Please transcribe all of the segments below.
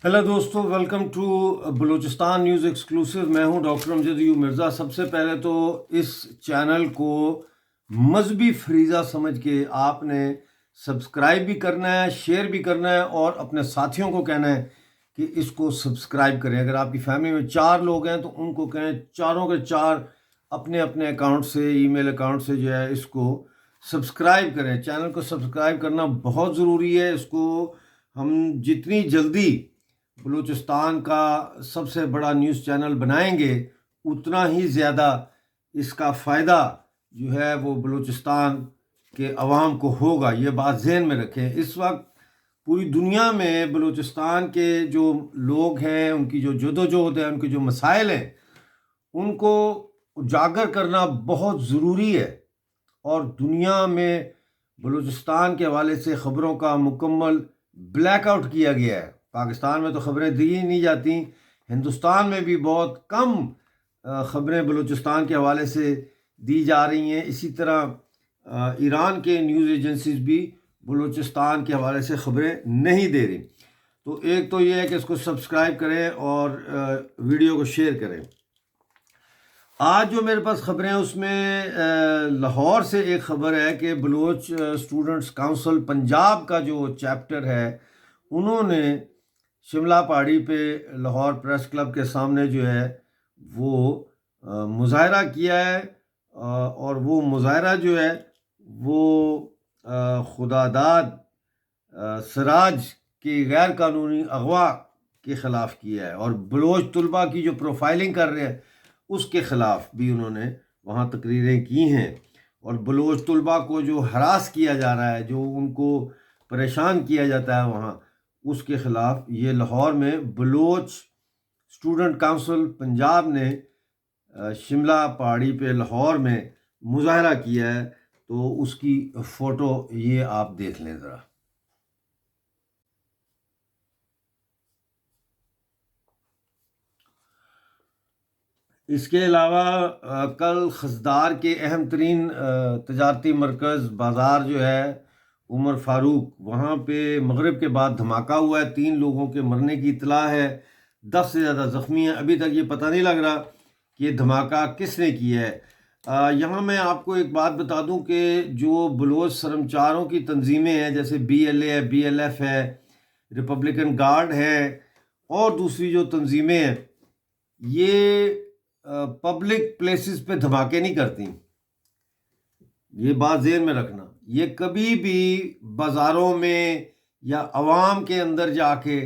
Hello दोस्तों, welcome to Balochistan news exclusive. मैं हूं डॉक्टर अमजद अयूब मिर्ज़ा। सबसे पहले तो इस चैनल को मजहबी फरीज़ा समझ के आपने सब्सक्राइब भी करना है, शेयर भी करना है और अपने साथियों को कहना है कि इसको सब्सक्राइब करें। अगर आपकी फैमिली में 4 लोग हैं तो उनको कहें चारों के चार अपने अपने अकाउंट से, ईमेल अकाउंट से जो है इसको सब्सक्राइब करें। चैनल को सब्सक्राइब करना बहुत ज़रूरी है। इसको हम जितनी जल्दी बलूचिस्तान का सबसे बड़ा न्यूज़ चैनल बनाएंगे उतना ही ज़्यादा इसका फ़ायदा जो है वो बलूचिस्तान के अवाम को होगा। ये बात ज़हन में रखें। इस वक्त पूरी दुनिया में बलूचिस्तान के जो लोग हैं, उनकी जो जदोजहद है, उनके जो मसाइल हैं, उनको उजागर करना बहुत ज़रूरी है। और दुनिया में बलूचिस्तान के हवाले से ख़बरों का मुकम्मल ब्लैकआउट किया गया है। पाकिस्तान में तो ख़बरें दी ही नहीं जाती, हिंदुस्तान में भी बहुत कम ख़बरें बलूचिस्तान के हवाले से दी जा रही हैं। इसी तरह ईरान के न्यूज़ एजेंसीज भी बलूचिस्तान के हवाले से ख़बरें नहीं दे रही। तो एक तो ये है कि इसको सब्सक्राइब करें और वीडियो को शेयर करें। आज जो मेरे पास ख़बरें हैं उसमें लाहौर से एक ख़बर है कि बलूच स्टूडेंट्स काउंसिल पंजाब का जो चैप्टर है, उन्होंने शिमला पहाड़ी पे लाहौर प्रेस क्लब के सामने जो है वो मुज़ाहरा किया है। और वो मुज़ाहरा जो है वो खुदादाद सिराज की गैर कानूनी अगवा के ख़िलाफ़ किया है और बलोच तलबा की जो प्रोफाइलिंग कर रहे हैं उसके ख़िलाफ़ भी उन्होंने वहाँ तकरीरें की हैं। और बलोच तलबा को जो हरास किया जा रहा है, जो उनको परेशान किया जाता है वहाँ, उसके ख़िलाफ़ ये लाहौर में बलोच स्टूडेंट काउंसिल पंजाब ने शिमला पहाड़ी पे लाहौर में मुज़ाहरा किया है। तो उसकी फ़ोटो ये आप देख लें ज़रा। इसके अलावा कल खसदार के अहम तरीन तजारती मरकज़ बाज़ार जो है उमर फ़ारूक, वहाँ पे मगरिब के बाद धमाका हुआ है। 3 लोगों के मरने की इत्तला है, 10 से ज़्यादा ज़ख्मी हैं। अभी तक ये पता नहीं लग रहा कि ये धमाका किसने किया है। यहाँ मैं आपको एक बात बता दूँ कि जो बलोच शर्मचारों की तंजीमें हैं, जैसे BLA है, BLF है, रिपब्लिकन गार्ड है और दूसरी जो तंजीमें हैं, ये पब्लिक प्लेसेस पे धमाके नहीं करती। ये बात ज़हन में रखना। ये कभी भी बाज़ारों में या आवाम के अंदर जाके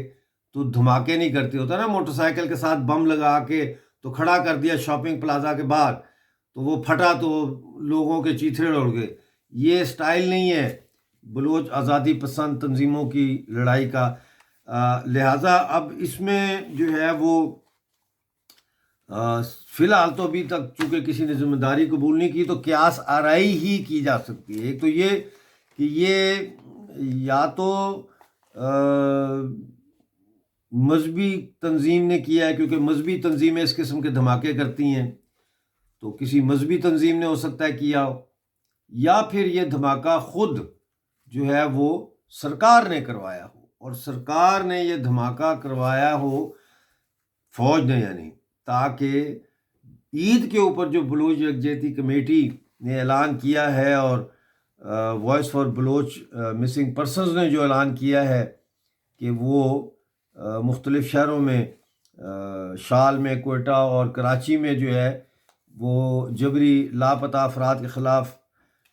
तो धमाके नहीं करती। होता है ना, मोटरसाइकिल के साथ बम लगा के तो खड़ा कर दिया शॉपिंग प्लाजा के बाहर, तो वो फटा तो लोगों के चीथड़े उड़ गए। ये स्टाइल नहीं है बलोच आज़ादी पसंद तंजीमों की लड़ाई का। लिहाजा अब इसमें जो है वो फ़िलहाल तो अभी तक चूँकि किसी ने ज़िम्मेदारी कबूल नहीं की, तो क्यास आराई ही की जा सकती है। एक तो ये कि ये या तो मजहबी तंजीम ने किया है, क्योंकि मजहबी तंजीमें इस किस्म के धमाके करती हैं, तो किसी मजहबी तंजीम ने हो सकता है किया हो, या फिर ये धमाका खुद जो है वो सरकार ने करवाया हो। और सरकार ने ये धमाका करवाया हो, फ़ौज ने, यानी ताकि ईद के ऊपर जो बलूच यकजहती कमेटी ने ऐलान किया है और voice for Baloch missing persons ने जो ऐलान किया है कि वो मुख्तलिफ़ शहरों में शाल में, कोयटा और कराची में जो है वो जबरी लापता अफराद के ख़िलाफ़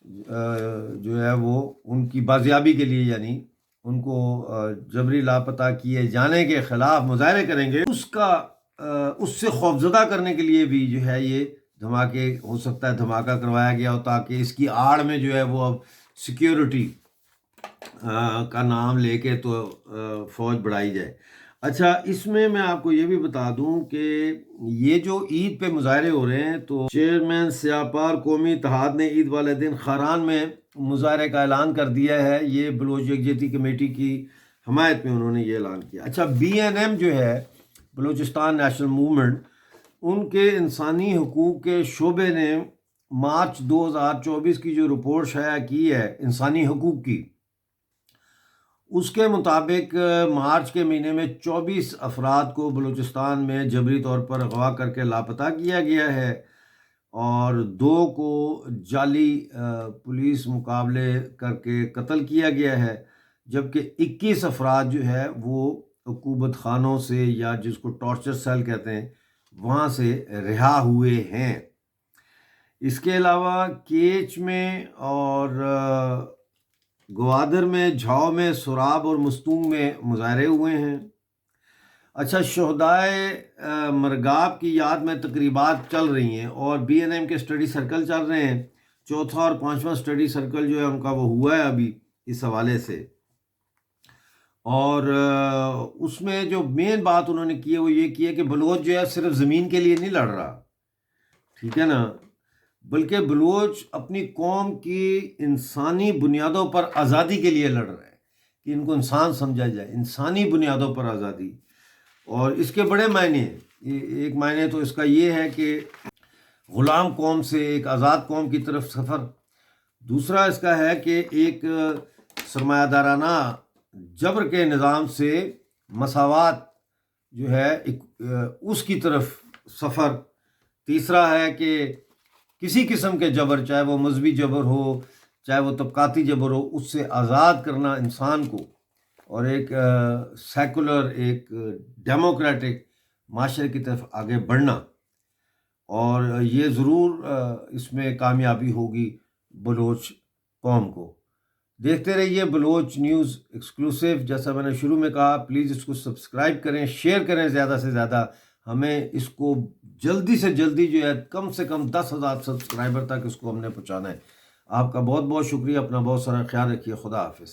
जो है वो उनकी बाजियाबी के लिए, यानी उनको जबरी लापता किए जाने के ख़िलाफ़ मुज़ाहरे करेंगे। उससे खौफज़दा करने के लिए भी जो है ये धमाके, हो सकता है धमाका करवाया गया हो ताकि इसकी आड़ में जो है वो अब सिक्योरिटी का नाम लेके तो फ़ौज बढ़ाई जाए। अच्छा, इसमें मैं आपको ये भी बता दूं कि ये जो ईद पे मुज़ाहरे हो रहे हैं, तो चेयरमैन सियापार कौमी इत्तेहाद ने ईद वाले दिन खारान में मुज़ाहरे का ऐलान कर दिया है। ये बलोच यकजहती कमेटी की हमायत में उन्होंने ये ऐलान किया। अच्छा, BNM जो है बलूचिस्तान नेशनल मूवमेंट, उनके इंसानी हकूक़ के शोबे ने मार्च 2024 की जो रिपोर्ट शाया की है इंसानी हकूक़ की, اس کے مطابق مارچ کے مہینے میں 24 افراد کو بلوچستان میں جبری طور پر اغوا کر کے لاپتہ کیا گیا ہے، اور 2 کو جعلی پولیس مقابلے کر کے قتل کیا گیا ہے، جبکہ 21 افراد جو ہے وہ عقوبت خانوں سے، یا جس کو ٹارچر سیل کہتے ہیں، وہاں سے رہا ہوئے ہیں۔ اس کے علاوہ کیچ میں اور گوادر میں، جھاؤ میں، سراب اور مستونگ میں مظاہرے ہوئے ہیں۔ اچھا، شہدائے مرگاب کی یاد میں تقریبات چل رہی ہیں، اور بی این ایم کے اسٹڈی سرکل چل رہے ہیں۔ 4تھا اور 5واں اسٹڈی سرکل جو ہے ان کا وہ ہوا ہے ابھی اس حوالے سے، اور اس میں جو مین بات انہوں نے کی ہے وہ یہ کی ہے کہ بلوچ جو ہے صرف زمین کے لیے نہیں لڑ رہا، ٹھیک ہے نا، بلکہ بلوچ اپنی قوم کی انسانی بنیادوں پر آزادی کے لیے لڑ رہا ہے، کہ ان کو انسان سمجھا جائے، انسانی بنیادوں پر آزادی۔ اور اس کے بڑے معنی ہیں۔ ایک معنی تو اس کا یہ ہے کہ غلام قوم سے ایک آزاد قوم کی طرف سفر، دوسرا اس کا ہے کہ ایک سرمایہ دارانہ جبر کے نظام سے مساوات جو ہے اس کی طرف سفر، تیسرا ہے کہ کسی قسم کے جبر، چاہے وہ مذہبی جبر ہو، چاہے وہ طبقاتی جبر ہو، اس سے آزاد کرنا انسان کو، اور ایک سیکولر، ایک ڈیموکریٹک معاشرے کی طرف آگے بڑھنا۔ اور یہ ضرور اس میں کامیابی ہوگی بلوچ قوم کو۔ دیکھتے رہیے بلوچ نیوز ایکسکلوسیو۔ جیسا میں نے شروع میں کہا، پلیز اس کو سبسکرائب کریں، شیئر کریں زیادہ سے زیادہ، ہمیں اس کو جلدی سے جلدی جو ہے کم سے کم 10,000 سبسکرائبر تک اس کو ہم نے پہنچانا ہے۔ آپ کا بہت بہت شکریہ، اپنا بہت سارا خیال رکھیے، خدا حافظ۔